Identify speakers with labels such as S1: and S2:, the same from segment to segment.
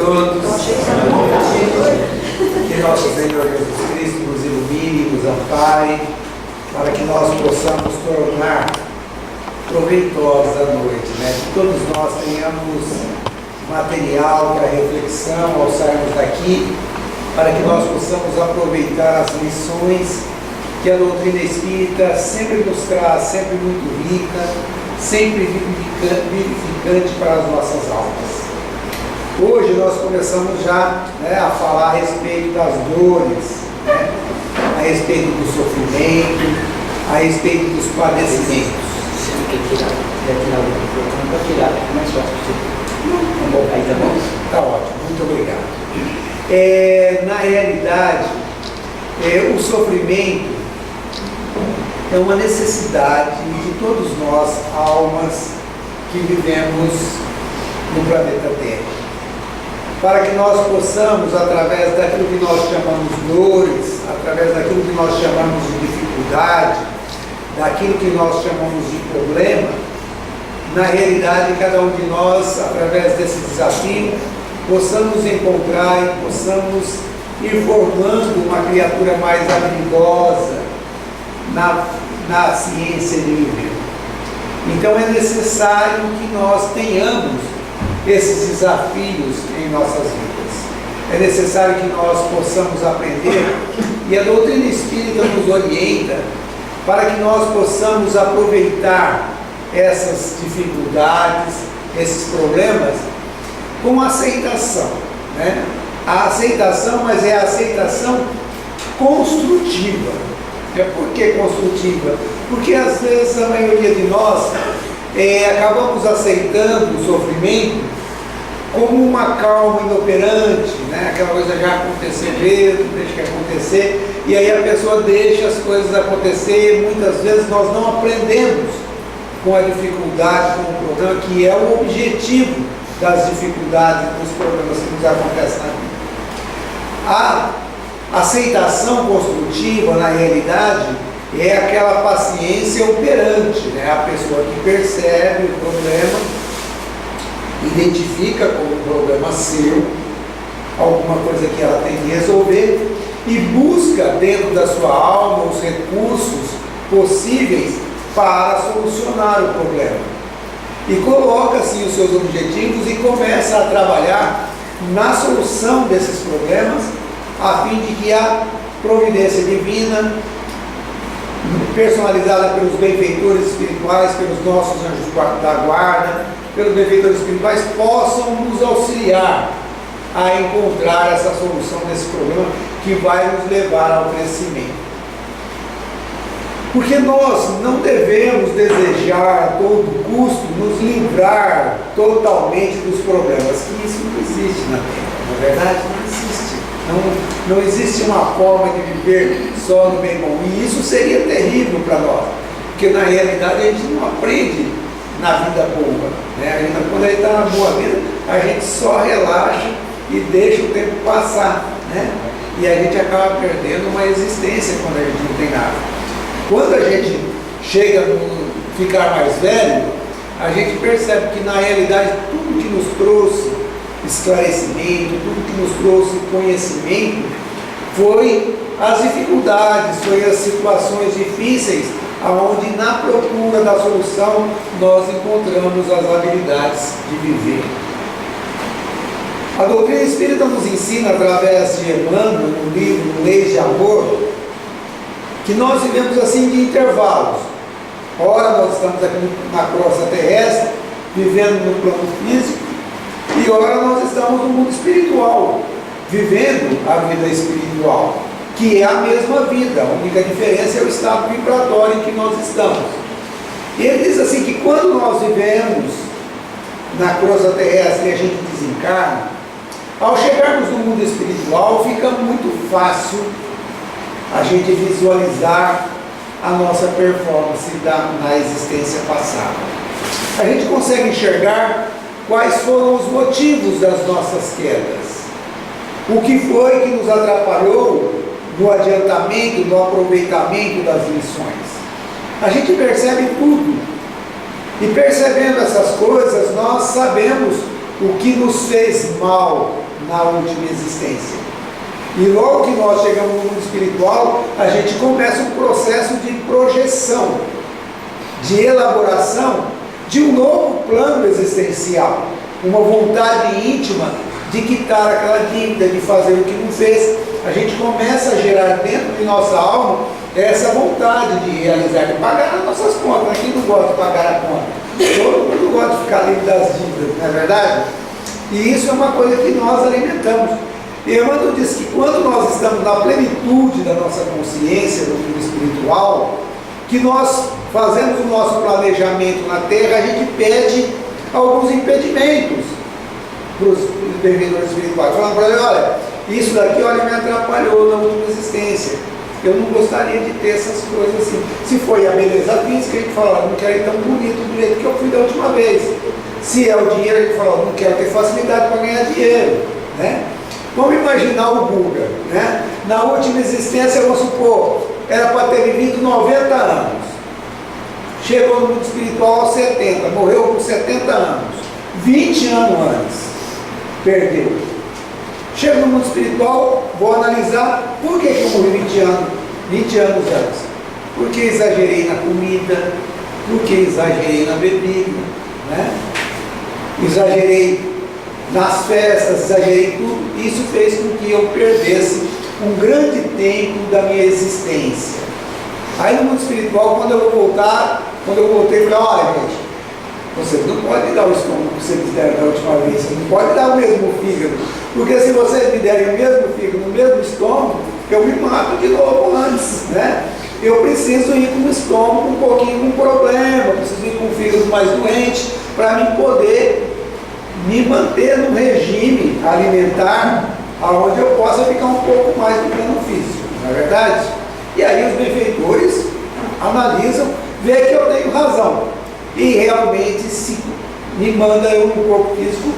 S1: todos. Que nosso Senhor Jesus Cristo nos ilumine, nos ampare, para que nós possamos tornar proveitosa a noite, né? Que todos nós tenhamos material para reflexão ao sairmos daqui, para que nós possamos aproveitar as lições que a doutrina espírita sempre nos traz, sempre muito rica, sempre vivificante para as nossas almas. Hoje nós começamos já, né, a falar a respeito das dores, né, a respeito do sofrimento, a respeito dos padecimentos. Aí tá bom? Tá ótimo, muito obrigado. Na realidade, o sofrimento é uma necessidade de todos nós, almas que vivemos no planeta Terra, para que nós possamos, através daquilo que nós chamamos dores, através daquilo que nós chamamos de dificuldade, daquilo que nós chamamos de problema, na realidade, cada um de nós, através desse desafio, possamos encontrar e possamos ir formando uma criatura mais habilidosa na ciência de viver. Então é necessário que nós tenhamos esses desafios em nossas vidas. É necessário que nós possamos aprender, e a doutrina espírita nos orienta para que nós possamos aproveitar essas dificuldades, esses problemas, com aceitação, né? A aceitação, mas é a aceitação construtiva. Por que construtiva? Porque às vezes a maioria de nós acabamos aceitando o sofrimento como uma calma inoperante, né? Aquela coisa já aconteceu mesmo, deixa que acontecer, e aí a pessoa deixa as coisas acontecer, e muitas vezes nós não aprendemos com a dificuldade, com o problema, que é o objetivo das dificuldades, dos problemas que nos acontecem na vida. A aceitação construtiva, na realidade, é aquela paciência operante, né? A pessoa que percebe o problema, identifica como um problema seu, alguma coisa que ela tem que resolver, e busca dentro da sua alma os recursos possíveis para solucionar o problema. E coloca assim os seus objetivos e começa a trabalhar na solução desses problemas, a fim de que a providência divina, personalizada pelos benfeitores espirituais, pelos nossos anjos da guarda, pelos benfeitores espirituais, possam nos auxiliar a encontrar essa solução desse problema que vai nos levar ao crescimento. Porque nós não devemos desejar a todo custo nos livrar totalmente dos problemas, que isso não existe na Terra, não é verdade? Não existe. Não existe uma forma de viver só no bem bom, e isso seria terrível para nós, porque na realidade a gente não aprende na vida boa, né? Quando a gente está na boa vida, a gente só relaxa e deixa o tempo passar, né? E a gente acaba perdendo uma existência quando a gente não tem nada. Quando a gente chega a ficar mais velho, a gente percebe que na realidade tudo que nos trouxe esclarecimento, tudo que nos trouxe conhecimento, foi as dificuldades, foi as situações difíceis, onde na procura da solução nós encontramos as habilidades de viver. A doutrina espírita nos ensina, através de Emmanuel, no livro Leis de Amor, que nós vivemos assim de intervalos. Ora nós estamos aqui na crosta terrestre, vivendo no plano físico, e ora nós estamos no mundo espiritual, vivendo a vida espiritual, que é a mesma vida. A única diferença é o estado vibratório em que nós estamos. E ele diz assim que quando nós vivemos na crosta terrestre e a gente desencarna, ao chegarmos no mundo espiritual, fica muito fácil a gente visualizar a nossa performance na existência passada. A gente consegue enxergar quais foram os motivos das nossas quedas, o que foi que nos atrapalhou no adiantamento, no aproveitamento das lições. A gente percebe tudo, e percebendo essas coisas, nós sabemos o que nos fez mal na última existência. E logo que nós chegamos no mundo espiritual, a gente começa um processo de projeção, de elaboração de um novo plano existencial, uma vontade íntima de quitar aquela dívida, de fazer o que não fez. A gente começa a gerar dentro de nossa alma essa vontade de realizar, de pagar as nossas contas. Quem não gosta de pagar a conta? Todo mundo gosta de ficar livre das dívidas, não é verdade? E isso é uma coisa que nós alimentamos. E Emmanuel diz que quando nós estamos na plenitude da nossa consciência, do mundo espiritual, que nós fazemos o nosso planejamento na Terra, a gente pede alguns impedimentos para os benfeitores espirituais, falando para ele: olha, isso daqui, olha, me atrapalhou na última existência, eu não gostaria de ter essas coisas assim. Se foi a beleza física, a gente fala: não quero ir tão bonito do jeito que eu fui da última vez. Se é o dinheiro, a gente fala: não quero ter facilidade para ganhar dinheiro, né? Vamos imaginar o Guga, né? Na última existência, vamos supor, era para ter vivido 90 anos. Chegou no mundo espiritual aos 70, morreu com 70 anos. 20 anos antes, perdeu. Chego no mundo espiritual, vou analisar por que eu morri 20 anos antes. Porque exagerei na comida, porque exagerei na bebida, né? Exagerei nas festas, exagerei tudo. Isso fez com que eu perdesse um grande tempo da minha existência. Aí no mundo espiritual, quando eu vou voltar, quando eu voltei, eu falei: olha, gente, vocês não podem dar o estômago que vocês me deram da última vez, vocês não podem dar o mesmo fígado, porque se vocês me derem o mesmo fígado, no mesmo estômago, eu me mato de novo antes, né? Eu preciso ir com o estômago um pouquinho com problema, preciso ir com o fígado mais doente, para mim poder me manter no regime alimentar, onde eu possa ficar um pouco mais do plano físico, não é verdade? E aí os benfeitores analisam, vê que eu tenho razão, e realmente se me manda eu um corpo físico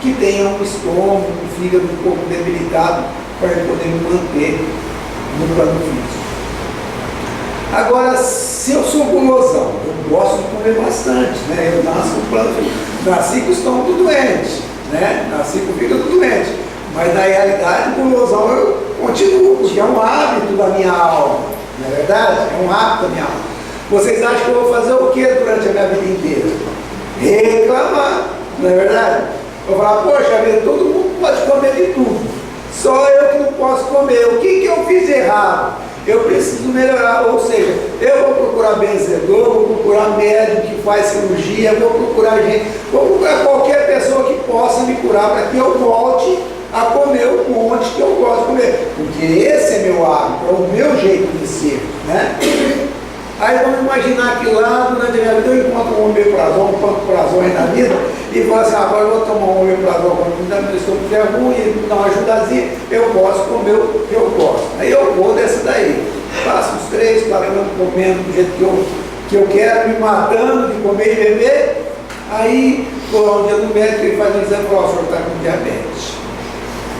S1: que tenha um estômago, um fígado um pouco debilitado, para eu poder me manter no plano físico. Agora, se eu sou gulosão, eu gosto de comer bastante, né? Eu nasci com o plano físico, nasci com o estômago doente, né? Nasci com o fígado doente, mas na realidade, gulosão eu continuo, porque é um hábito da minha alma, não é verdade? É um hábito da minha alma. Vocês acham que eu vou fazer o que durante a minha vida inteira? Reclamar, não é verdade? Eu vou falar: poxa vida, todo mundo pode comer de tudo, só eu que não posso comer. O que eu fiz de errado? Eu preciso melhorar. Ou seja, eu vou procurar benzedor, vou procurar médico que faz cirurgia, vou procurar qualquer pessoa que possa me curar, para que eu volte a comer o monte que eu gosto de comer, porque esse é meu hábito, é o meu jeito de ser, né? Aí vamos imaginar que lá durante a minha vida eu encontro um omeprazol, um pantoprazol aí na vida, e falo assim: agora eu vou tomar um omeprazol quando me dá meu estômago que é ruim, ele me dá uma ajudazinha, eu posso comer o que eu gosto. Aí eu vou dessa daí, faço uns 3, 4 anos comendo do jeito que eu quero, me matando de comer e beber. Aí, um dia no médico, ele faz um exame e fala: o senhor está com diabetes.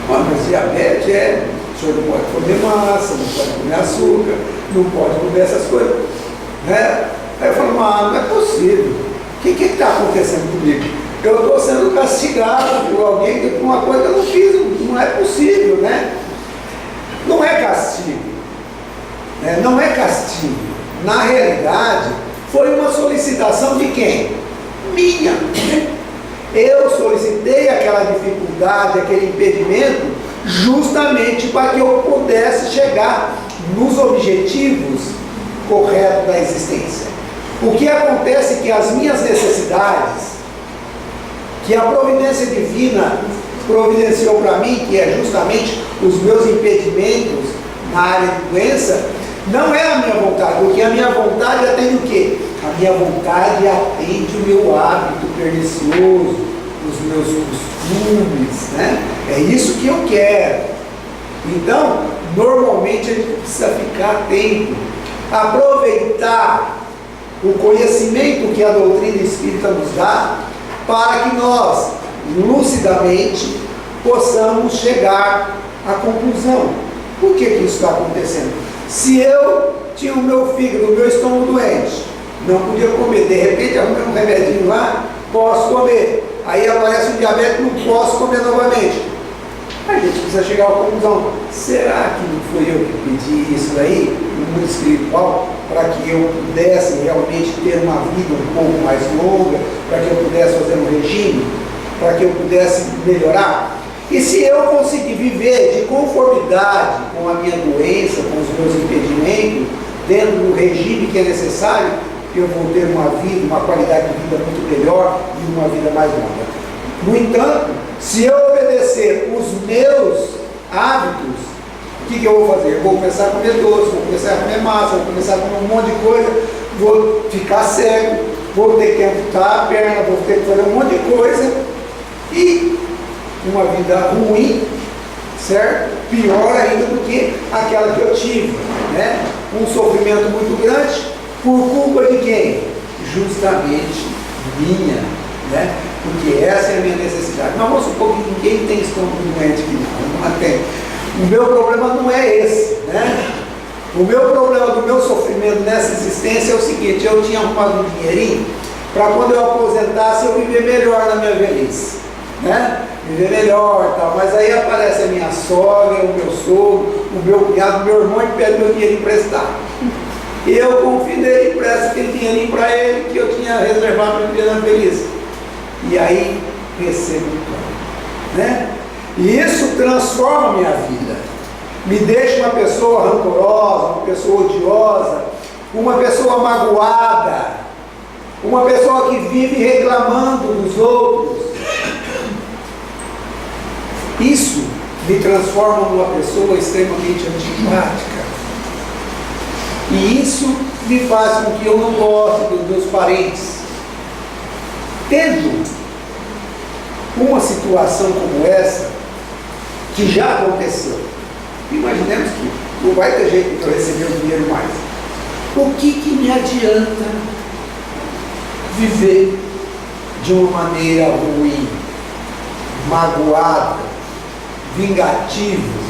S1: Mas diabetes o senhor não pode comer massa, não pode comer açúcar, não pode comer essas coisas, né? Aí eu falo: mas não é possível. O que está acontecendo comigo? Eu estou sendo castigado por alguém que por uma coisa que eu não fiz, não é possível, né? Não é castigo, né? Não é castigo. Na realidade, foi uma solicitação de quem? Minha. Eu solicitei aquela dificuldade, aquele impedimento, justamente para que eu pudesse chegar nos objetivos corretos da existência. O que acontece é que as minhas necessidades, que a providência divina providenciou para mim, que é justamente os meus impedimentos na área de doença, não é a minha vontade, porque a minha vontade atende o quê? A minha vontade atende o meu hábito pernicioso, os meus costumes, né? É isso que eu quero. Então, normalmente a gente precisa ficar atento, aproveitar o conhecimento que a doutrina espírita nos dá, para que nós, lucidamente, possamos chegar à conclusão. Por que isso está acontecendo? Se eu tinha o meu fígado, o meu estômago doente, não podia comer, de repente arrumei um remedinho lá, posso comer. aí aparece um diabético, não posso comer novamente. A gente precisa chegar à conclusão, será que não foi eu que pedi isso daí, no mundo espiritual, para que eu pudesse realmente ter uma vida um pouco mais longa, para que eu pudesse fazer um regime, para que eu pudesse melhorar? E se eu conseguir viver de conformidade com a minha doença, com os meus impedimentos, dentro do regime que é necessário, eu vou ter uma vida, uma qualidade de vida muito melhor e uma vida mais longa. No entanto, se eu obedecer os meus hábitos, o que eu vou fazer? Eu vou começar a comer doce, vou começar a comer massa, vou começar a comer um monte de coisa, vou ficar cego, vou ter que amputar a perna, vou ter que fazer um monte de coisa, e uma vida ruim, certo? Pior ainda do que aquela que eu tive, né? Um sofrimento muito grande, por culpa de quem? Justamente minha, né? Porque essa é a minha necessidade. Mas vamos supor que ninguém tem estômago doente aqui, não tem. O meu problema não é esse, né? O meu problema do meu sofrimento nessa existência é o seguinte: eu tinha arrumado um dinheirinho para quando eu aposentasse eu viver melhor na minha velhice, né? Viver melhor e tal, mas aí aparece a minha sogra, o meu sogro, o meu cunhado, o meu irmão e pede meu dinheiro emprestado. E eu confio nele, empresto aquele dinheirinho para ele que eu tinha reservado para viver na velhice. E aí recebo um plano, né? E isso transforma a minha vida, me deixa uma pessoa rancorosa, uma pessoa odiosa, uma pessoa magoada, uma pessoa que vive reclamando dos outros. Isso me transforma numa pessoa extremamente antipática. E isso me faz com que eu não goste dos meus parentes. Tendo uma situação como essa, que já aconteceu, imaginemos que não vai ter jeito de eu receber o dinheiro mais. O que me adianta viver de uma maneira ruim, magoada, vingativa,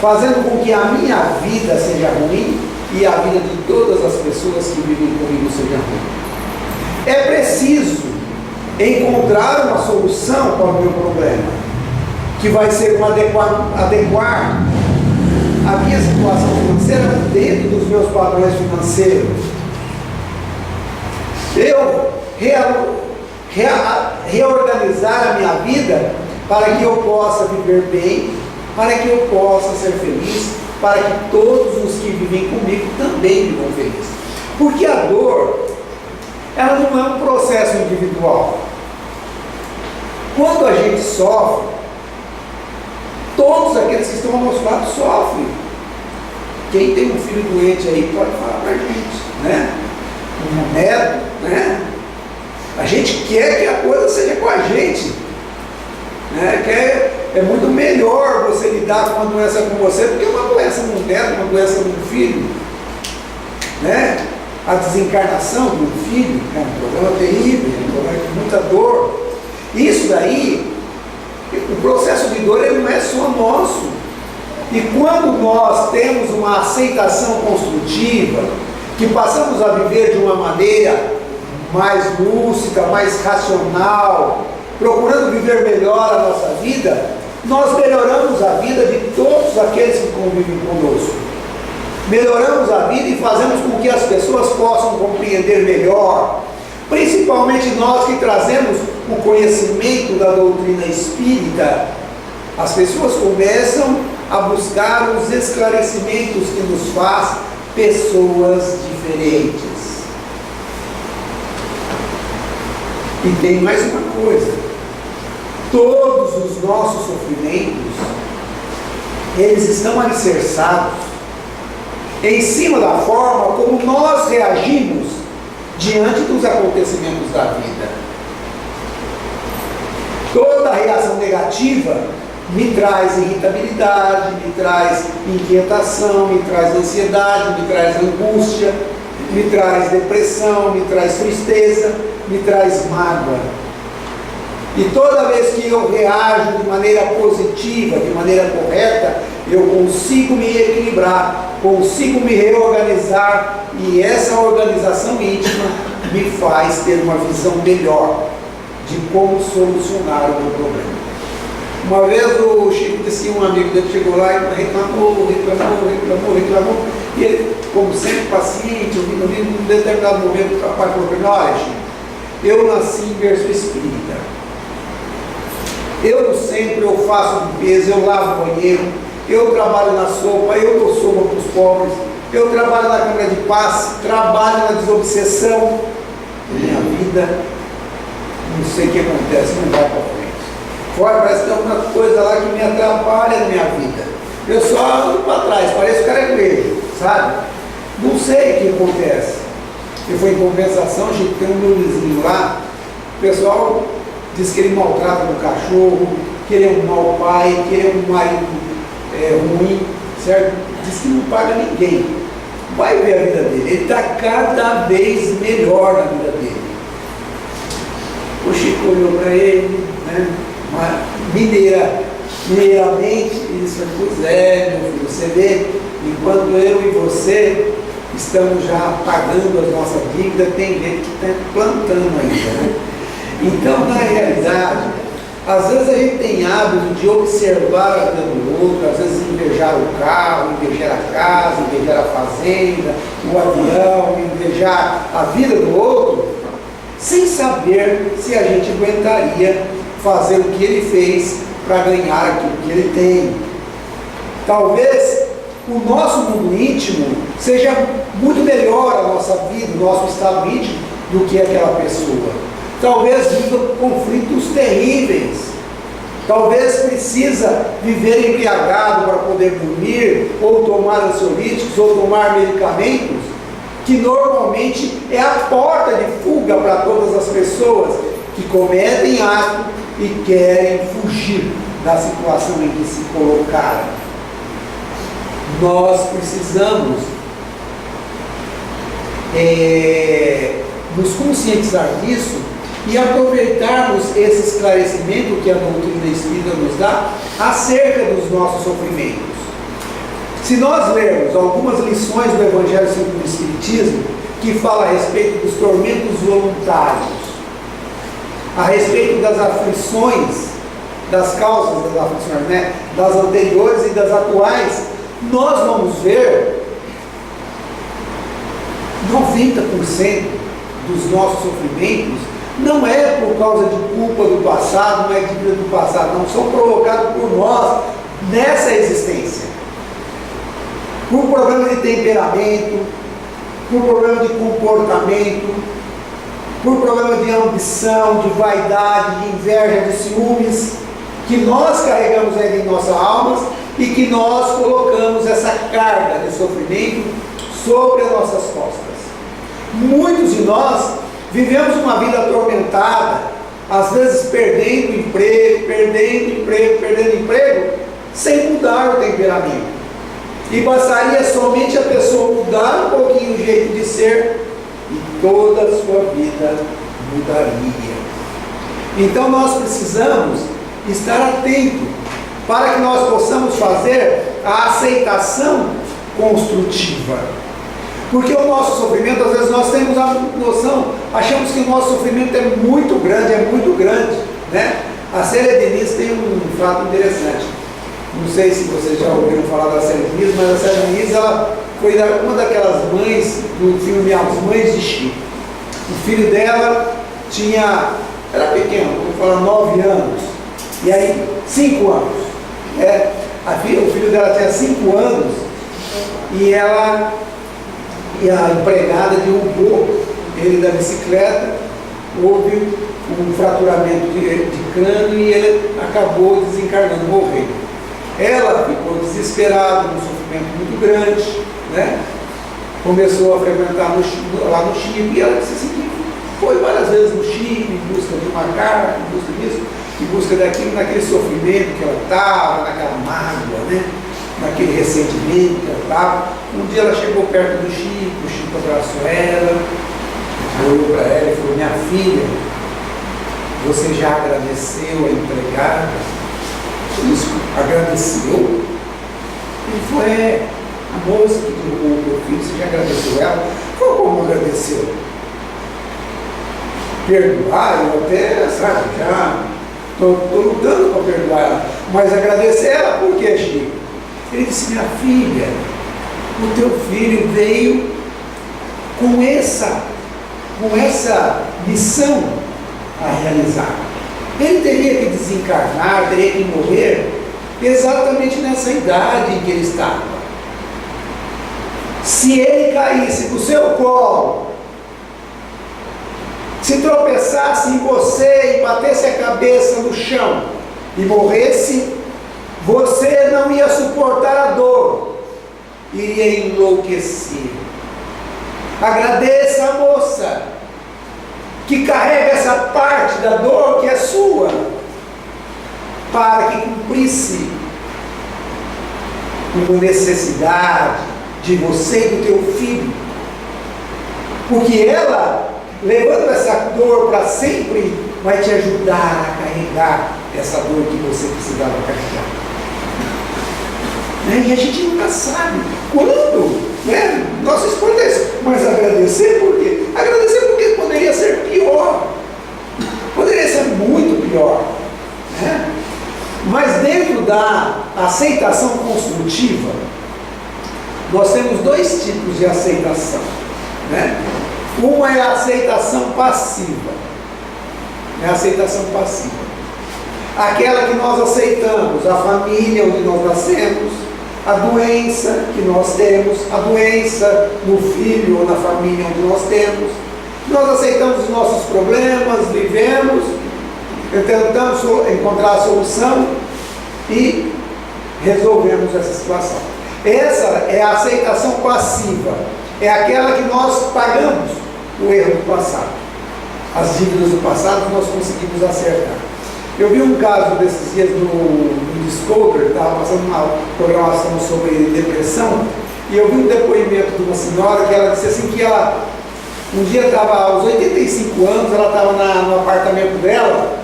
S1: fazendo com que a minha vida seja ruim e a vida de todas as pessoas que vivem comigo seja ruim? É preciso encontrar uma solução para o meu problema, que vai ser adequar a minha situação financeira dentro dos meus padrões financeiros. Eu reorganizar a minha vida para que eu possa viver bem, para que eu possa ser feliz, para que todos os que vivem comigo também vivam felizes. Porque a dor, ela não é um processo individual. Quando a gente sofre, todos aqueles que estão ao nosso lado sofrem. Quem tem um filho doente aí pode falar para a gente, né? Um neto, né? A gente quer que a coisa seja com a gente, né? É muito melhor você lidar com uma doença com você do que uma doença num neto, uma doença num filho, né? A desencarnação de um filho é um problema terrível, é um problema de muita dor. Isso daí, o processo de dor, ele não é só nosso. E quando nós temos uma aceitação construtiva, que passamos a viver de uma maneira mais lúcida, mais racional, procurando viver melhor a nossa vida, nós melhoramos a vida de todos aqueles que convivem conosco. Melhoramos a vida e fazemos com que as pessoas possam compreender melhor, principalmente nós que trazemos o conhecimento da doutrina espírita. As pessoas começam a buscar os esclarecimentos que nos faz pessoas diferentes. E tem mais uma coisa: todos os nossos sofrimentos, eles estão alicerçados em cima da forma como nós reagimos diante dos acontecimentos da vida. Toda reação negativa me traz irritabilidade, me traz inquietação, me traz ansiedade, me traz angústia, me traz depressão, me traz tristeza, me traz mágoa. E toda vez que eu reajo de maneira positiva, de maneira correta, eu consigo me equilibrar, consigo me reorganizar, e essa organização íntima me faz ter uma visão melhor de como solucionar o meu problema. Uma vez o Chico disse que um amigo dele chegou lá e reclamou, e ele, como sempre paciente, ouvindo, num determinado momento, o rapaz falou para ele: olha, Chico, eu nasci em berço espírita. Eu sempre faço limpeza, eu lavo banheiro, eu trabalho na sopa, eu dou sopa para os pobres, eu trabalho na Câmara de Paz, trabalho na desobsessão. Minha vida, não sei o que acontece, não vai para frente. Fora, parece que tem alguma coisa lá que me atrapalha na minha vida. Eu só ando para trás, parece caranguejo, sabe? Não sei o que acontece. E foi em compensação, a gente tem um meu vizinho lá, o pessoal diz que ele maltrata o cachorro, que ele é um mau pai, que ele é um marido ruim, certo? Diz que não paga ninguém. Vai ver a vida dele, ele está cada vez melhor na vida dele. O Chico olhou para ele, né? Mineiramente, e disse: pois é, meu filho, você vê, enquanto eu e você estamos já pagando as nossas dívidas, tem gente que está plantando ainda, né? Então, na realidade, às vezes a gente tem hábito de observar a vida do outro, às vezes invejar o carro, invejar a casa, invejar a fazenda, o avião, invejar a vida do outro, sem saber se a gente aguentaria fazer o que ele fez para ganhar aquilo que ele tem. Talvez o nosso mundo íntimo seja muito melhor a nossa vida, o nosso estado íntimo, do que aquela pessoa. Talvez viva conflitos terríveis. Talvez precisa viver embriagado para poder dormir, ou tomar ansiolíticos, ou tomar medicamentos, que normalmente é a porta de fuga para todas as pessoas que cometem ato e querem fugir da situação em que se colocaram. Nós precisamos nos conscientizar disso e aproveitarmos esse esclarecimento que a doutrina espírita nos dá acerca dos nossos sofrimentos. Se nós lermos algumas lições do Evangelho segundo o Espiritismo, que fala a respeito dos tormentos voluntários, a respeito das aflições, das causas das aflições, né? Das anteriores e das atuais, nós vamos ver 90% dos nossos sofrimentos não é por causa de culpa do passado, não é dívida do passado, não, são provocados por nós nessa existência. Por problema de temperamento, por problema de comportamento, por problema de ambição, de vaidade, de inveja, de ciúmes, que nós carregamos aí em nossas almas e que nós colocamos essa carga de sofrimento sobre as nossas costas. Muitos de nós vivemos uma vida atormentada, às vezes perdendo emprego, sem mudar o temperamento. E bastaria somente a pessoa mudar um pouquinho o jeito de ser e toda a sua vida mudaria. Então nós precisamos estar atentos para que nós possamos fazer a aceitação construtiva. Porque o nosso sofrimento, às vezes nós temos a noção, achamos que o nosso sofrimento é muito grande, né? A Célia Diniz tem um fato interessante. Não sei se vocês já ouviram falar da Célia Diniz, mas a Célia Diniz, ela foi uma daquelas mães do filme As Mães de Chico. O filho dela era pequeno, vou falar 9 anos, e aí 5 anos. O filho dela tinha 5 anos e a empregada derrubou ele da bicicleta, houve um fraturamento de crânio e ele acabou desencarnando, morrendo. Ela ficou desesperada, num sofrimento muito grande, né? Começou a frequentar lá no Chile, e ela disse assim, que foi várias vezes no Chile, em busca de uma carta, em busca disso, em busca daquilo, naquele sofrimento que ela estava, naquela mágoa, né? Naquele ressentimento que ela estava. Um dia ela chegou perto do Chico, o Chico abraçou ela, olhou para ela e falou: minha filha, você já agradeceu a empregada? Isso, agradeceu? Ele falou: a moça que derrubou o meu filho, você já agradeceu ela? Falou: como agradeceu? Perdoar, eu até, sabe, já estou lutando para perdoar ela. Mas agradecer ela, por quê, Chico? Ele disse, minha filha, o teu filho veio com essa missão a realizar. Ele teria que desencarnar, teria que morrer exatamente nessa idade em que ele estava. Se ele caísse do seu colo, se tropeçasse em você e batesse a cabeça no chão e morresse, você não ia suportar a dor, iria enlouquecer. Agradeça a moça que carrega essa parte da dor que é sua, para que cumprisse uma necessidade de você e do teu filho, porque ela, levando essa dor para sempre, vai te ajudar a carregar essa dor que você precisava carregar. E a gente nunca sabe quando, nossa escolha é isso. Mas agradecer por quê? Agradecer porque poderia ser pior, poderia ser muito pior, Mas dentro da aceitação construtiva, nós temos dois tipos de aceitação, Uma é a aceitação passiva, aquela que nós aceitamos, a família onde nós nascemos, a doença que nós temos, a doença no filho ou na família onde nós temos. Nós aceitamos os nossos problemas, vivemos, tentamos encontrar a solução e resolvemos essa situação. Essa é a aceitação passiva, é aquela que nós pagamos o erro do passado. As dívidas do passado nós conseguimos acertar. Eu vi um caso desses dias no Discovery, estava passando uma programação sobre depressão, e eu vi um depoimento de uma senhora que ela disse assim que ela, um dia estava aos 85 anos, ela estava no apartamento dela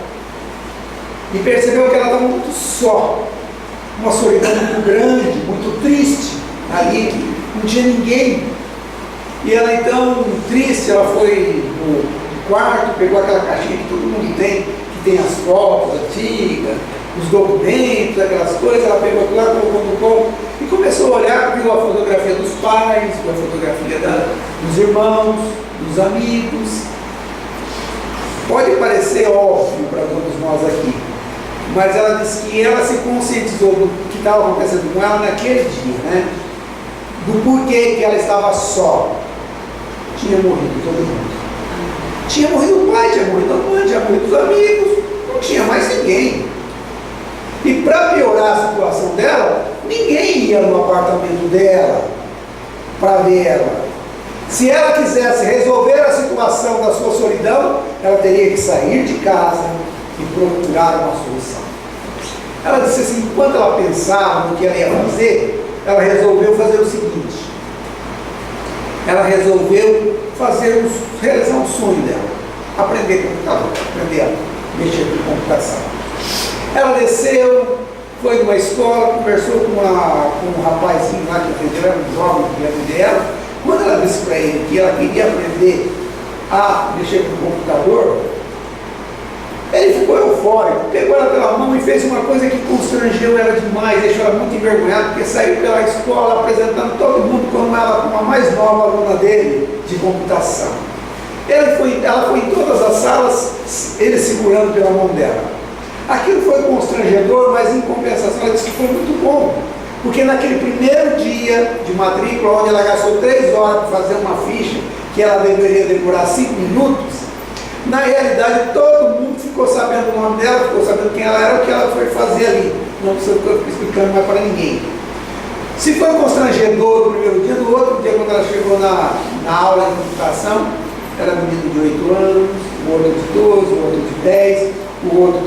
S1: e percebeu que ela estava muito só, uma solidão muito grande, muito triste ali, não tinha ninguém. E ela então, triste, ela foi no quarto, pegou aquela caixinha que todo mundo tem, que tem as fotos antigas, os documentos, aquelas coisas, ela pegou aquilo lá, colocou no colo e começou a olhar, viu a fotografia dos pais, viu a fotografia dos irmãos, dos amigos. Pode parecer óbvio para todos nós aqui, mas ela disse que ela se conscientizou do que estava acontecendo com ela naquele dia, do porquê que ela estava só. Tinha morrido todo mundo. Tinha morrido o pai, tinha morrido a mãe, tinha morrido os amigos, não tinha mais ninguém. E para piorar a situação dela, ninguém ia no apartamento dela para ver ela. Se ela quisesse resolver a situação da sua solidão, ela teria que sair de casa e procurar uma solução. Ela disse assim, enquanto ela pensava no que ela ia fazer, ela resolveu fazer o seguinte: ela resolveu realizar um sonho dela, aprender computador, aprender a mexer com computação. Ela desceu, foi numa escola, conversou com um rapazinho lá que aprendeu, era um jovem que ia aprender ela. Quando ela disse para ele que ela queria aprender a mexer com o computador, ele ficou eufórico, pegou ela pela mão e fez uma coisa que constrangeu ela demais, deixou ela muito envergonhada, porque saiu pela escola apresentando todo mundo como ela, como a mais nova aluna dele de computação. Ela foi em todas as salas, ele segurando pela mão dela. Aquilo foi constrangedor, mas em compensação ela disse que foi muito bom, porque naquele primeiro dia de matrícula, onde ela gastou 3 horas para fazer uma ficha, que ela deveria demorar 5 minutos, na realidade todo mundo ficou sabendo o nome dela, ficou sabendo quem ela era, o que ela foi fazer ali. Não precisa ficar explicando mais para ninguém. Se foi constrangedor no primeiro dia, no outro dia, quando ela chegou na aula de computação, era um menino de 8 anos, o outro de 12, o outro de 10, o outro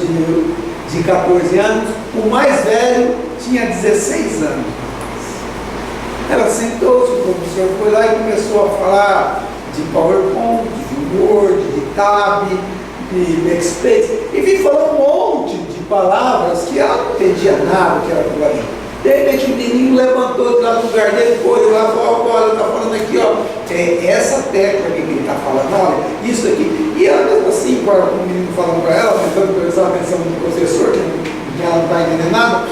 S1: de 14 anos, o mais velho tinha 16 anos. Ela sentou-se, o professor foi lá e começou a falar de PowerPoint, de Word, de Tab, de Backspace, e vim falar um monte de palavras que ela não entendia nada que era aquilo ali. De repente o menino levantou de lá do lugar dele, correu lá, falou, olha, está falando aqui, ó, é essa técnica que ele está falando, olha, isso aqui. E ela mesmo assim, com o menino falando para ela, tentando prestar atenção no professor, que ela não está entendendo nada,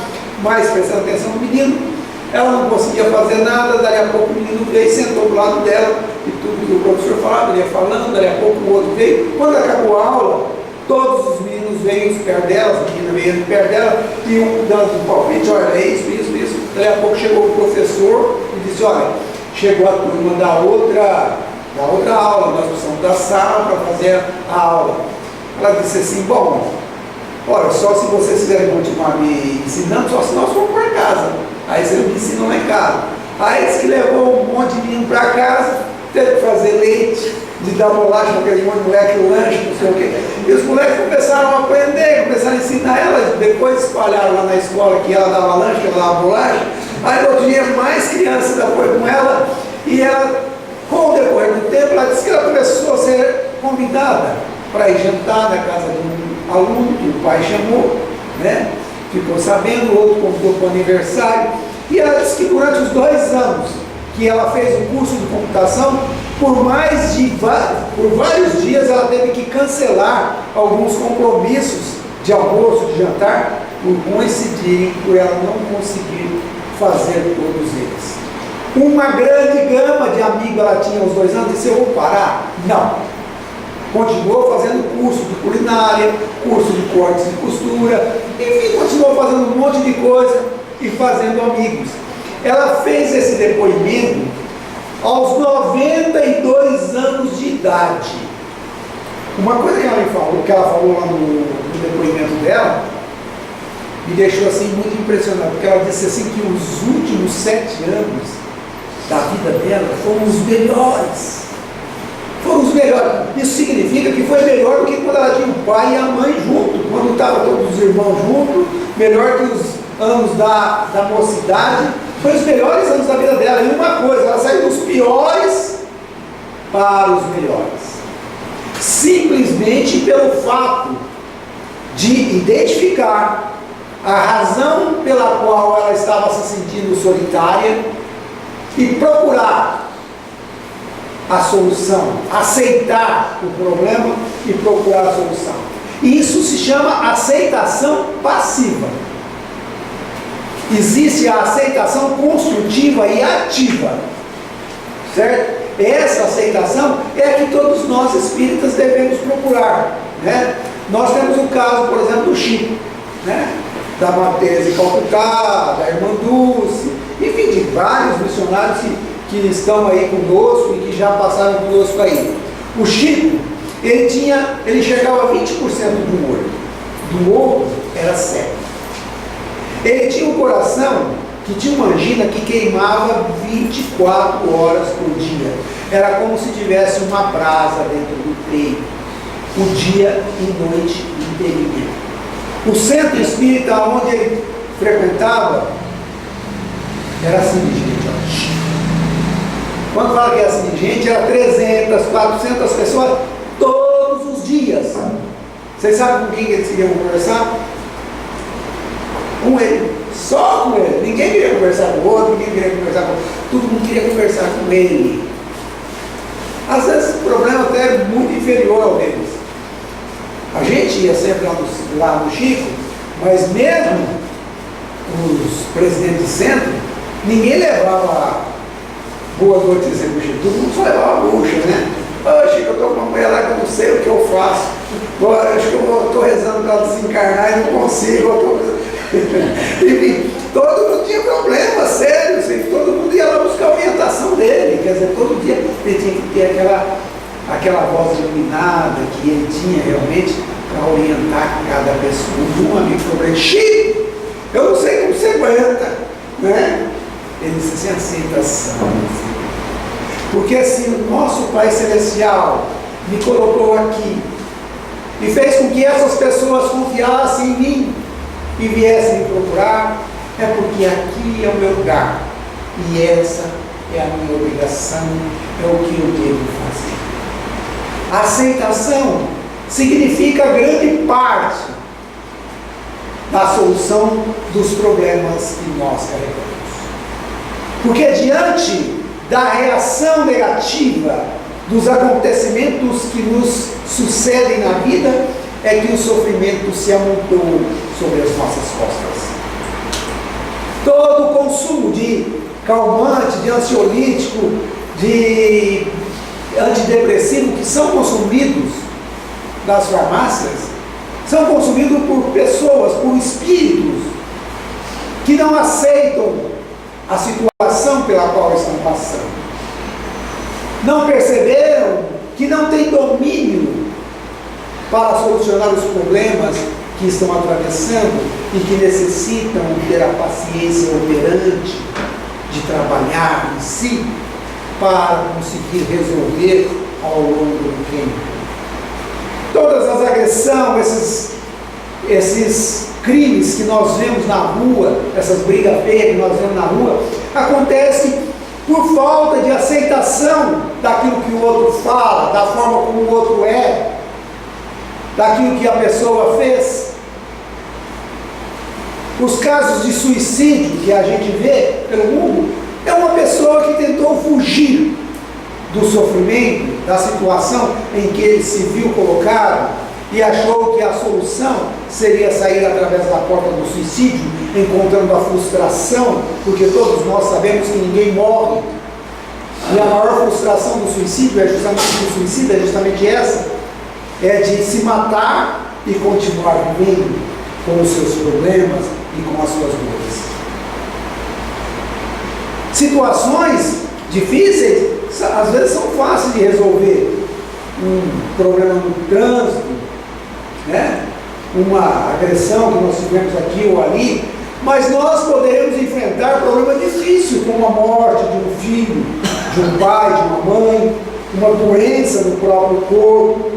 S1: mas prestando atenção no menino, ela não conseguia fazer nada, daí a pouco o menino veio, sentou do lado dela, e tudo que o professor falava, ele ia falando, daí a pouco o outro veio. Quando acabou a aula, todos os meninos veio perto dela, as meninas veio perto dela, e um dando um palpite, olha, é isso, isso, isso. Daí a pouco chegou o professor e disse, olha, chegou a turma da outra aula, nós precisamos da sala para fazer a aula. Ela disse assim, bom, olha, só se vocês quiserem continuar me ensinando, só se nós formos para casa. Aí vocês me ensinam lá em casa. Aí disse que levou um monte de menino para casa, teve que fazer leite, de dar bolacha para aquele monte de moleque, lanche, não sei o quê. E os moleques começaram a aprender, começaram a ensinar ela, depois espalharam lá na escola que ela dava lanche, que ela dava bolacha. Aí no outro dia mais crianças foi com ela, e ela, com o decorrer do tempo, ela disse que ela começou a ser convidada para ir jantar na casa de um aluno que o pai chamou, né? Ficou sabendo, o outro convidou para o aniversário, e ela disse que durante os 2 anos que ela fez o curso de computação, por vários dias ela teve que cancelar alguns compromissos de almoço, de jantar, por coincidirem, por ela não conseguir fazer todos eles. Uma grande gama de amigos ela tinha aos 2 anos, disse, eu vou parar? Não. Continuou fazendo curso de culinária, curso de cortes e costura, enfim, continuou fazendo um monte de coisa e fazendo amigos. Ela fez esse depoimento aos 92 anos de idade. Uma coisa que ela falou lá no depoimento dela, me deixou assim muito impressionado, porque ela disse assim que os últimos 7 anos da vida dela foram os melhores. Foram os melhores. Isso significa que foi melhor do que quando ela tinha o pai e a mãe junto, quando estavam todos os irmãos juntos, melhor que os anos da mocidade. Foi os melhores anos da vida dela. E uma coisa, ela saiu dos piores para os melhores. Simplesmente pelo fato de identificar a razão pela qual ela estava se sentindo solitária e procurar a solução, aceitar o problema e procurar a solução. Isso se chama aceitação passiva. Existe a aceitação construtiva e ativa, certo? Essa aceitação é a que todos nós espíritas devemos procurar, né? Nós temos o caso, por exemplo, do Chico, né? Da Madre Teresa de Calcutá, da Irmã Dulce, enfim, de vários missionários que estão aí conosco e que já passaram conosco aí. O Chico, ele chegava a 20% do olho, do outro era cego. Ele tinha um coração que tinha uma angina que queimava 24 horas por dia. Era como se tivesse uma brasa dentro do peito, o dia e noite inteirinho. O centro espírita onde ele frequentava era assim de gente, ó. Quando fala que é assim de gente, era 300, 400 pessoas todos os dias. Vocês sabem com quem eles queriam conversar? Com ele, só com ele. Ninguém queria conversar com o outro, ninguém queria conversar com o outro. Todo mundo queria conversar com ele. Às vezes o problema até é muito inferior ao deles. A gente ia sempre lá no Chico, mas mesmo os presidentes de centro, ninguém levava boa noite pro Chico. Todo mundo só levava a bucha, né? Ô Chico, eu estou com uma mulher lá que eu não sei o que eu faço. Acho que eu estou rezando para ela desencarnar e não consigo. Enfim, todo mundo tinha problema, sério, assim, todo mundo ia lá buscar a orientação dele, quer dizer, todo dia ele tinha que ter aquela voz iluminada que ele tinha realmente para orientar cada pessoa. Um amigo falou para ele, Chico, eu não sei como você aguenta, né? Ele disse assim, aceitação. Porque assim, o nosso Pai Celestial me colocou aqui e fez com que essas pessoas confiassem em mim e viessem me procurar, é porque aqui é o meu lugar e essa é a minha obrigação, é o que eu devo fazer. Aceitação significa grande parte da solução dos problemas que nós carregamos. Porque diante da reação negativa dos acontecimentos que nos sucedem na vida, é que o sofrimento se amontoa sobre as nossas costas. Todo o consumo de calmante, de ansiolítico, de antidepressivo que são consumidos nas farmácias, são consumidos por pessoas, por espíritos que não aceitam a situação pela qual estão passando. Não perceberam que não têm domínio para solucionar os problemas que estão atravessando e que necessitam ter a paciência operante de trabalhar em si para conseguir resolver ao longo do tempo. Todas as agressões, esses crimes que nós vemos na rua, essas brigas feias que nós vemos na rua, acontecem por falta de aceitação daquilo que o outro fala, da forma como o outro é, daquilo que a pessoa fez. Os casos de suicídio que a gente vê pelo mundo, é uma pessoa que tentou fugir do sofrimento, da situação em que ele se viu colocado e achou que a solução seria sair através da porta do suicídio, encontrando a frustração, porque todos nós sabemos que ninguém morre. E a maior frustração do suicídio é justamente essa, é de se matar e continuar vivendo com os seus problemas e com as suas dores. Situações difíceis, às vezes são fáceis de resolver. Um problema no trânsito, né? Uma agressão que nós tivemos aqui ou ali, mas nós poderemos enfrentar problemas difíceis, como a morte de um filho, de um pai, de uma mãe, uma doença no próprio corpo,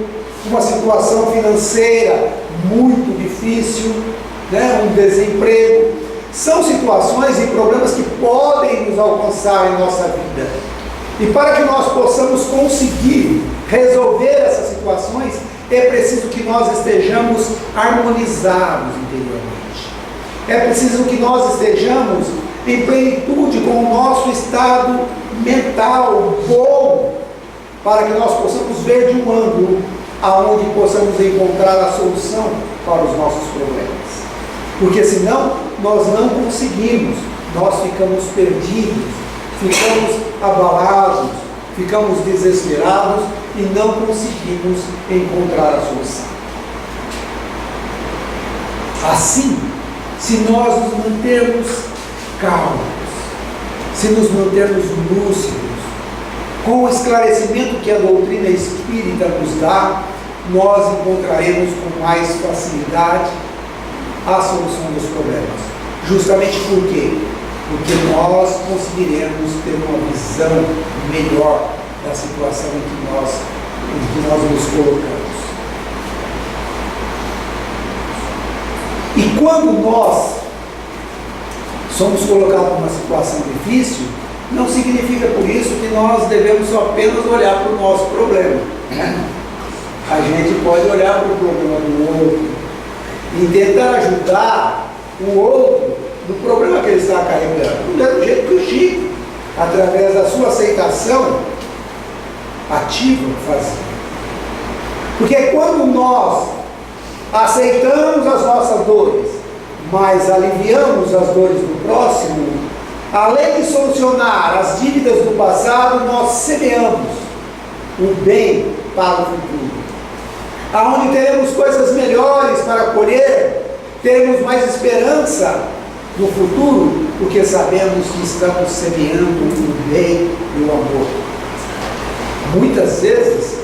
S1: uma situação financeira muito difícil, né? Um desemprego. São situações e problemas que podem nos alcançar em nossa vida. E para que nós possamos conseguir resolver essas situações, é preciso que nós estejamos harmonizados interiormente. É preciso que nós estejamos em plenitude com o nosso estado mental bom, para que nós possamos ver de um ângulo aonde possamos encontrar a solução para os nossos problemas. Porque senão nós não conseguimos, nós ficamos perdidos, ficamos abalados, ficamos desesperados e não conseguimos encontrar a solução. Assim, se nós nos mantermos calmos, se nos mantermos lúcidos, com o esclarecimento que a doutrina espírita nos dá, nós encontraremos com mais facilidade a solução dos problemas. Justamente por quê? Porque nós conseguiremos ter uma visão melhor da situação em que nós nos colocamos. E quando nós somos colocados numa situação difícil, não significa por isso que nós devemos só apenas olhar para o nosso problema, né? A gente pode olhar para o problema do outro e tentar ajudar o outro no problema que ele está carregando, do mesmo jeito que o Chico, através da sua aceitação ativa, fazia. Porque quando nós aceitamos as nossas dores, mas aliviamos as dores do próximo, além de solucionar as dívidas do passado, nós semeamos o bem para o futuro. Aonde teremos coisas melhores para colher, teremos mais esperança no futuro, porque sabemos que estamos semeando o bem e o amor. Muitas vezes,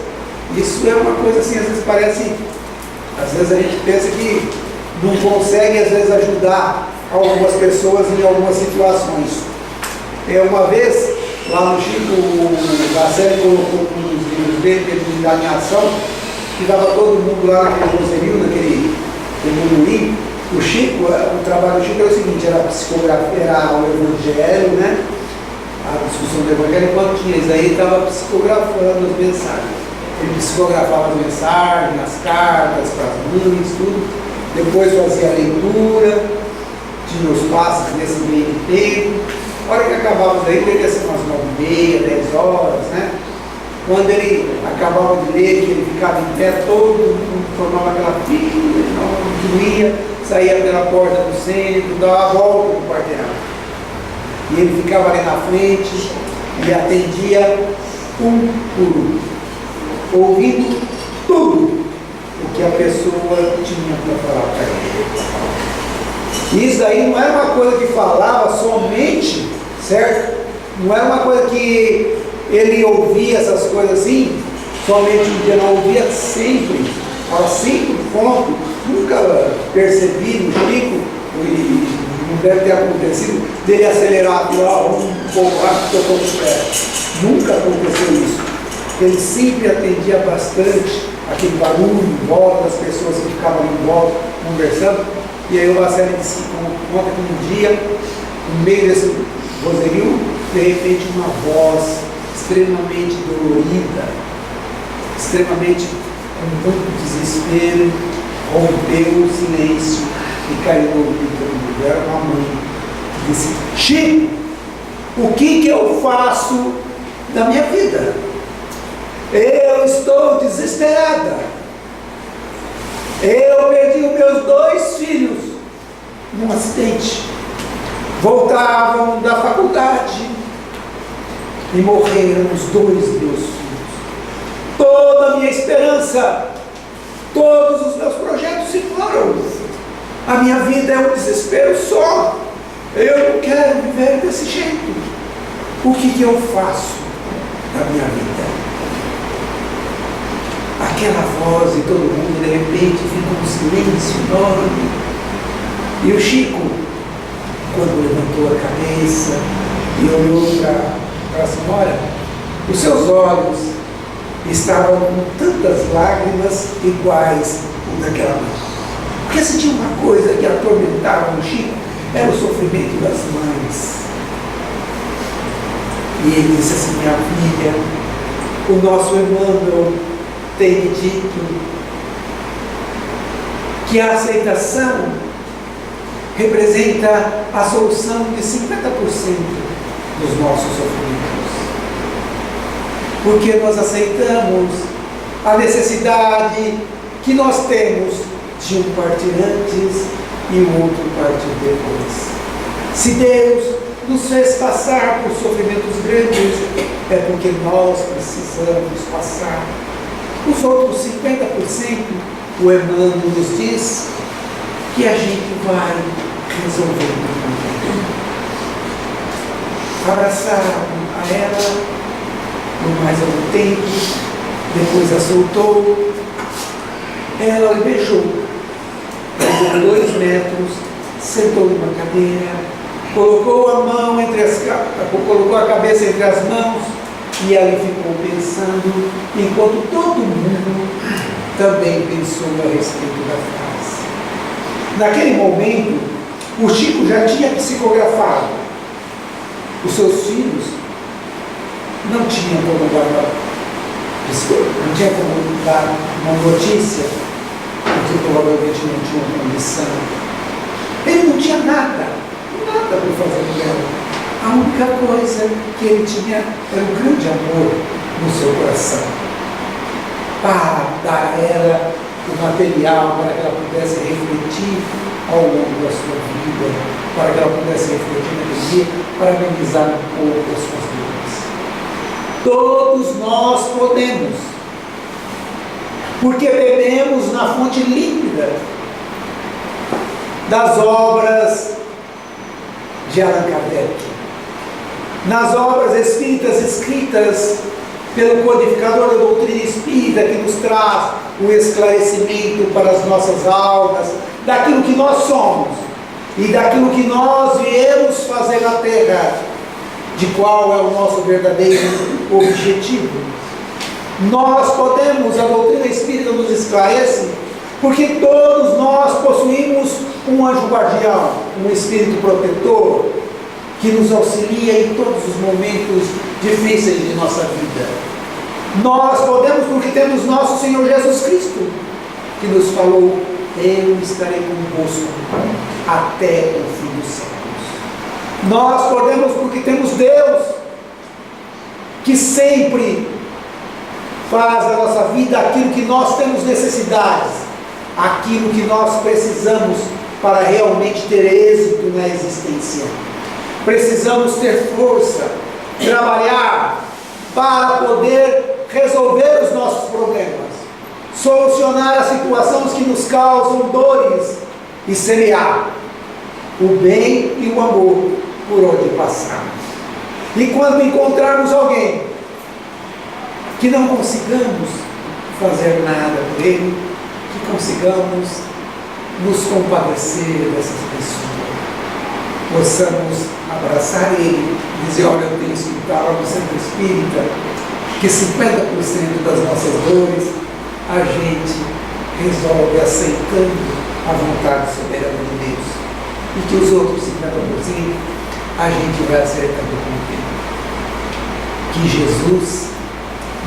S1: isso é uma coisa assim, às vezes parece, às vezes a gente pensa que não consegue, às vezes, ajudar algumas pessoas em algumas situações. Uma vez, lá no Chico, o Garcés colocou uns livros dele, de dar em ação, que estava todo mundo lá naquele roserio, naquele mundo. O Chico, o trabalho do Chico era o seguinte, era psicografia, era o Evangelho, né? A discussão do Evangelho, enquanto tinha isso aí, ele estava psicografando as mensagens. Ele psicografava as mensagens, as cartas, para as mães, tudo. depois fazia a leitura, tinha os passos nesse meio de tempo. A hora que acabava daí, teria ser umas 9h30, 10 horas, né? Quando ele acabava de ler, que ele ficava em pé, todo mundo formava aquela fila, ia, saía pela porta do centro, dava a volta do quarteirão. E ele ficava ali na frente e atendia um por um, ouvindo tudo o que a pessoa tinha para falar para ele. Isso aí não era uma coisa que falava somente, certo? Não era uma coisa que ele ouvia essas coisas assim, somente um dia, não ouvia sempre, ao sempre ponto. Nunca percebi no Chico, e não deve ter acontecido, dele acelerar um pouco rápido, um pouco perto. Nunca aconteceu isso. Ele sempre atendia bastante aquele barulho em volta das pessoas que ficavam ali em volta, conversando. E aí o Lacerda disse que conta que um dia, no meio desse vozerio, de repente uma voz extremamente dolorida, extremamente com muito desespero, rompeu o silêncio e caiu no ouvido do mundo. Era uma mãe que disse: Chico, o que eu faço da minha vida? Eu estou desesperada. Eu perdi os meus 2 filhos num acidente. Voltavam da faculdade e morreram os 2 meus filhos. Toda a minha esperança, todos os meus projetos se foram. A minha vida é um desespero só. Eu não quero viver desse jeito. O que eu faço da minha vida? Aquela voz e todo mundo de repente ficou um silêncio enorme. E o Chico, quando levantou a cabeça e olhou para a senhora, os seus olhos estavam com tantas lágrimas iguais como daquela mãe. Porque se tinha uma coisa que atormentava o Chico, era o sofrimento das mães. E ele disse assim: minha filha, o nosso Emmanuel tem me dito que a aceitação representa a solução de 50% dos nossos sofrimentos. Porque nós aceitamos a necessidade que nós temos de um partir antes e o outro partir depois. Se Deus nos fez passar por sofrimentos grandes, é porque nós precisamos passar. Os outros 50%, o Emmanuel nos diz que a gente vai resolver. Abraçaram a ela por mais algum tempo, depois a soltou, ela o beijou, pegou 2 metros, sentou numa cadeira, colocou a mão colocou a cabeça entre as mãos e ali ficou pensando, enquanto todo mundo também pensou a respeito da frase. Naquele momento, o Chico já tinha psicografado os seus filhos, não tinha como dar uma notícia, porque provavelmente não tinha condição. Ele não tinha nada para fazer com ela. A única coisa que ele tinha era um grande amor no seu coração, para dar a ela o material para que ela pudesse refletir ao longo da sua vida, para que ela pudesse refletir naquele dia, para amenizar um pouco as suas dores. Todos nós podemos, porque bebemos na fonte límpida das obras de Allan Kardec, nas obras espíritas escritas pelo codificador da doutrina espírita, que nos traz o esclarecimento para as nossas almas, daquilo que nós somos e daquilo que nós viemos fazer na Terra, de qual é o nosso verdadeiro objetivo. Nós podemos, a doutrina espírita nos esclarece, porque todos nós possuímos um anjo guardião, um espírito protetor, que nos auxilia em todos os momentos difíceis de nossa vida. Nós podemos porque temos nosso Senhor Jesus Cristo, que nos falou eu estarei convosco até o fim dos séculos. Nós podemos, porque temos Deus, que sempre faz da nossa vida aquilo que nós temos necessidades, aquilo que nós precisamos para realmente ter êxito na existência. Precisamos ter força, trabalhar para poder resolver os nossos problemas, solucionar as situações que nos causam dores e semear o bem e o amor por onde passarmos. E quando encontrarmos alguém que não consigamos fazer nada por ele, que consigamos nos compadecer dessas pessoas, possamos abraçar ele e dizer: olha, eu tenho escutado no centro espírita que 50% das nossas dores a gente resolve aceitando a vontade soberana de Deus, e que os outros 50% a gente vai acertando com o tempo. Que Jesus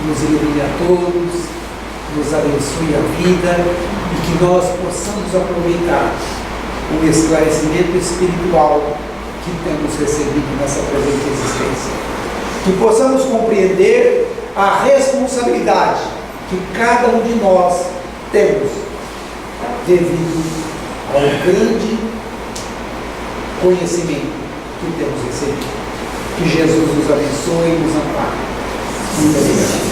S1: nos ilumine a todos, nos abençoe a vida e que nós possamos aproveitar o esclarecimento espiritual que temos recebido nessa presente existência. Que possamos compreender a responsabilidade que cada um de nós temos devido ao grande conhecimento que temos recebido. Que Jesus nos abençoe e nos ampare. Muito obrigado.